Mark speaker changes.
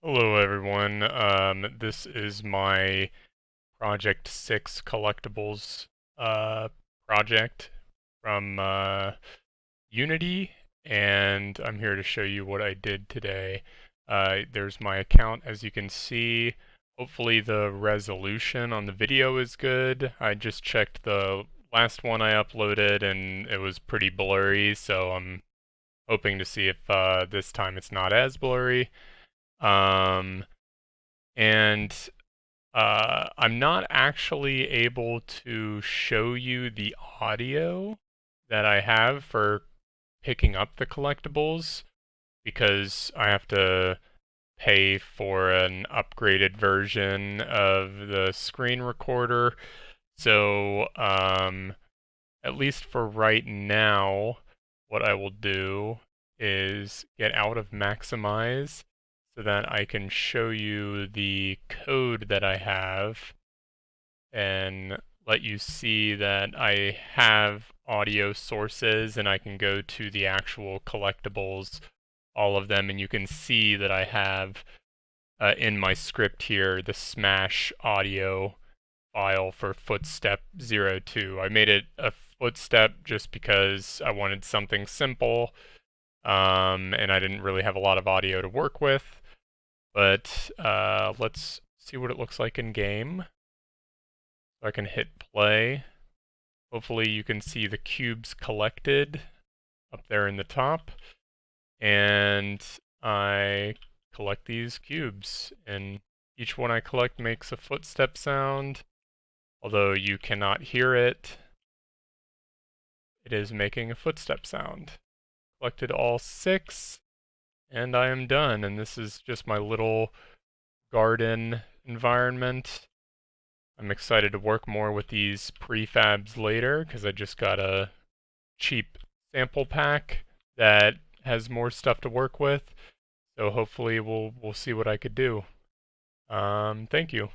Speaker 1: Hello everyone. This is my Project 6 Collectibles uh, project from Unity, and I'm here to show you what I did today. There's my account, as you can see. Hopefully the resolution on the video is good. I just checked the last one I uploaded and it was pretty blurry, so I'm hoping to see if this time it's not as blurry. Um, and I'm not actually able to show you the audio that I have for picking up the collectibles because I have to pay for an upgraded version of the screen recorder. So, at least for right now, what I will do is get out of Maximize so that I can show you the code that I have and let you see that I have audio sources and I can go to the actual collectibles, all of them, and you can see that I have in my script here the Smash audio file for Footstep 02. I made it a footstep just because I wanted something simple, and I didn't really have a lot of audio to work with. But let's see what it looks like in game. So I can hit play. Hopefully you can see the cubes collected up there in the top. And I collect these cubes, and each one I collect makes a footstep sound. Although you cannot hear it, it is making a footstep sound. Collected all 6, and I am done. And this is just my little garden environment. I'm excited to work more with these prefabs later because I just got a cheap sample pack that has more stuff to work with. So hopefully we'll see what I could do. Thank you.